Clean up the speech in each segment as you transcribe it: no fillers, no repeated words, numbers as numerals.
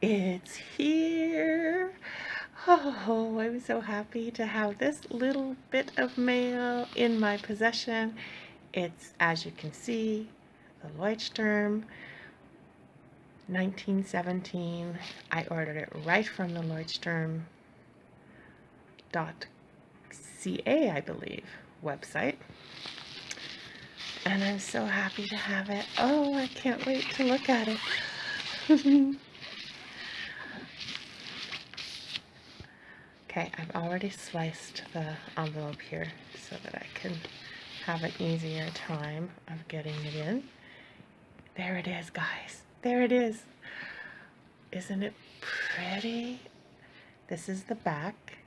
It's here. Oh, I'm so happy to have this little bit of mail in my possession. It's, as you can see, the Leucttrum 1917. I ordered it right from the Leucttrum.ca, I believe, website. And I'm so happy to have it. Oh, I can't wait to look at it. Okay, I've already sliced the envelope here so that I can have an easier time of getting it in. There it is, guys. There it is. Isn't it pretty? This is the back.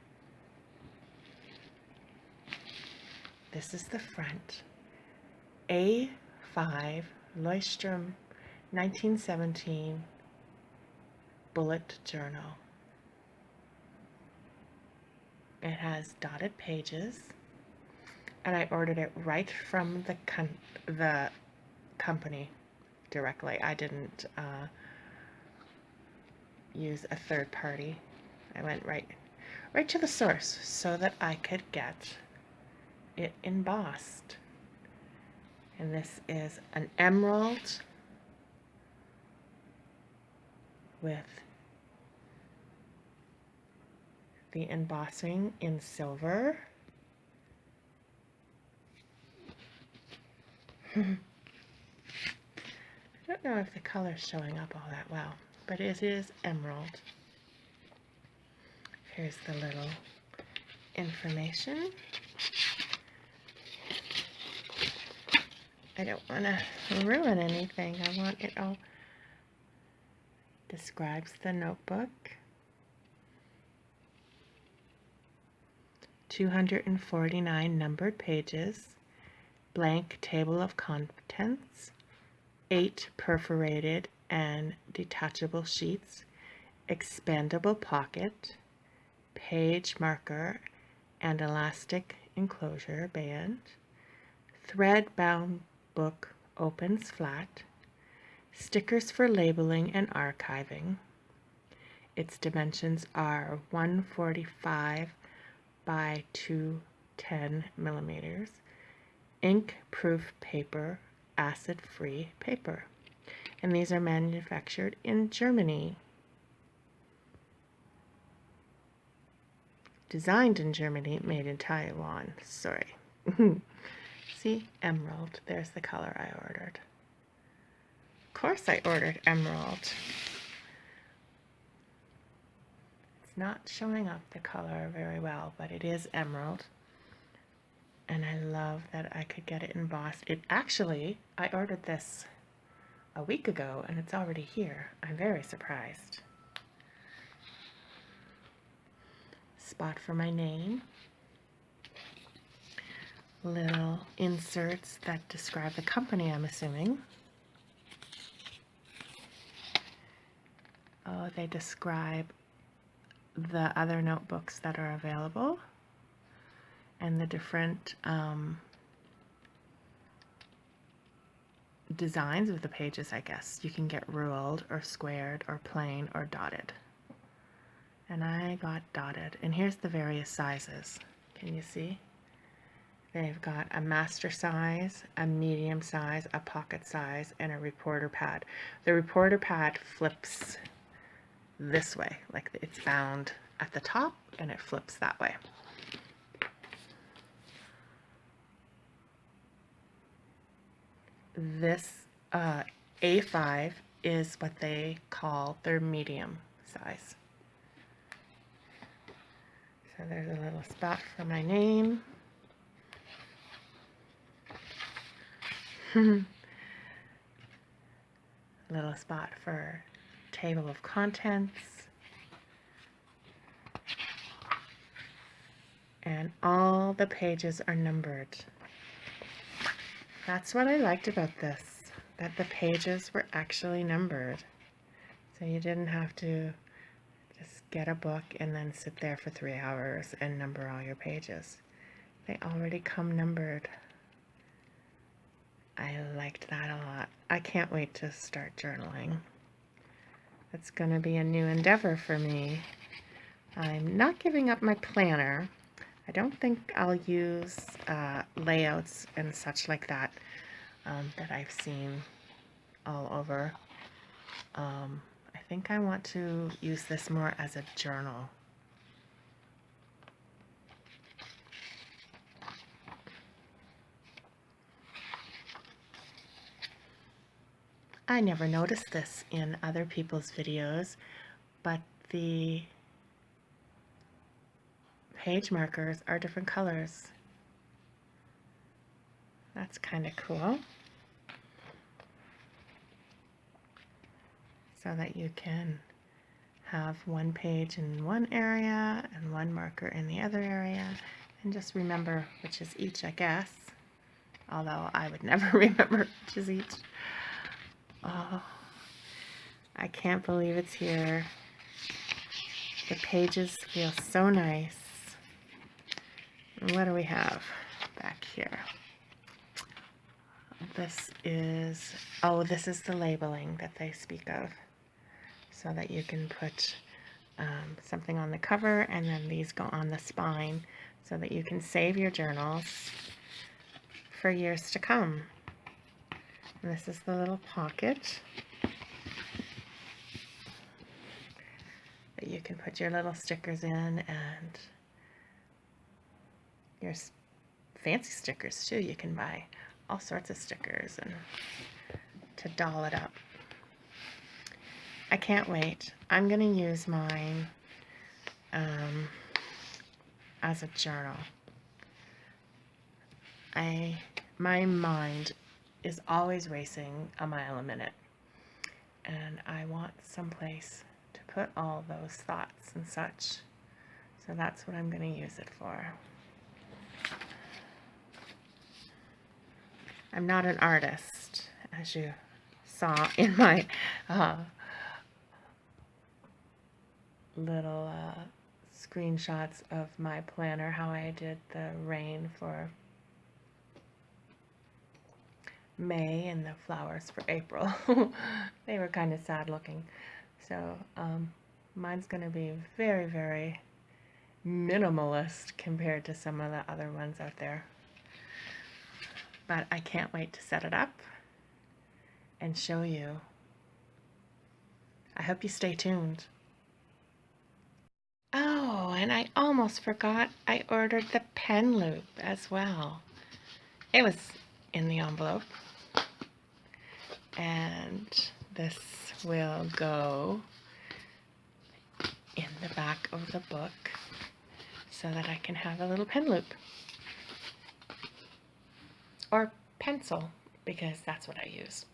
This is the front. A5 Leuchtturm 1917 Bullet Journal. It has dotted pages, and I ordered it right from the company directly. I didn't use a third party. I went right to the source so that I could get it embossed. And this is an emerald with the embossing in silver. I don't know if the color's showing up all that well, but it is emerald. Here's the little information. I don't want to ruin anything. I want it all. Describes the notebook. 249 numbered pages. Blank table of contents. 8 perforated and detachable sheets. Expandable pocket. Page marker and elastic enclosure band. Thread bound book opens flat. Stickers for labeling and archiving. Its dimensions are 145 by 210 millimeters. Ink-proof paper, acid-free paper. And these are manufactured in Germany. Designed in Germany, made in Taiwan. Sorry. See, emerald. There's the color I ordered. Of course I ordered emerald. It's not showing up the color very well, but it is emerald. And I love that I could get it embossed. It actually, I ordered this a week ago and it's already here. I'm very surprised. Spot for my name. Little inserts that describe the company, I'm assuming. Oh, they describe the other notebooks that are available and the different designs of the pages, I guess. You can get ruled or squared or plain or dotted. And I got dotted. And here's the various sizes. Can you see? They've got a master size, a medium size, a pocket size, and a reporter pad. The reporter pad flips this way, like it's bound at the top and it flips that way. This A5 is what they call their medium size. So there's a little spot for my name. Little spot for table of contents. And all the pages are numbered. That's what I liked about this, that the pages were actually numbered. So you didn't have to just get a book and then sit there for 3 hours and number all your pages. They already come numbered. I liked that a lot. I can't wait to start journaling. It's going to be a new endeavor for me. I'm not giving up my planner. I don't think I'll use layouts and such like that that I've seen all over. I think I want to use this more as a journal. I never noticed this in other people's videos, but the page markers are different colors. That's kind of cool. So that you can have one page in one area and one marker in the other area, and just remember which is each, I guess. Although I would never remember which is each. Oh, I can't believe it's here. The pages feel so nice. And what do we have back here? This is, oh, this is the labeling that they speak of, so that you can put something on the cover, and then these go on the spine so that you can save your journals for years to come. And this is the little pocket that you can put your little stickers in, and your fancy stickers too. You can buy all sorts of stickers and to doll it up. I can't wait. I'm going to use mine as a journal. My mind is always racing a mile a minute, and I want someplace to put all those thoughts and such. So that's what I'm going to use it for. I'm not an artist, as you saw in my little screenshots of my planner, how I did the rain for May and the flowers for April. They were kind of sad looking. So mine's going to be very, very minimalist compared to some of the other ones out there. But I can't wait to set it up and show you. I hope you stay tuned. Oh, and I almost forgot I ordered the pen loop as well. It was in the envelope. And this will go in the back of the book so that I can have a little pen loop. Or pencil, because that's what I use.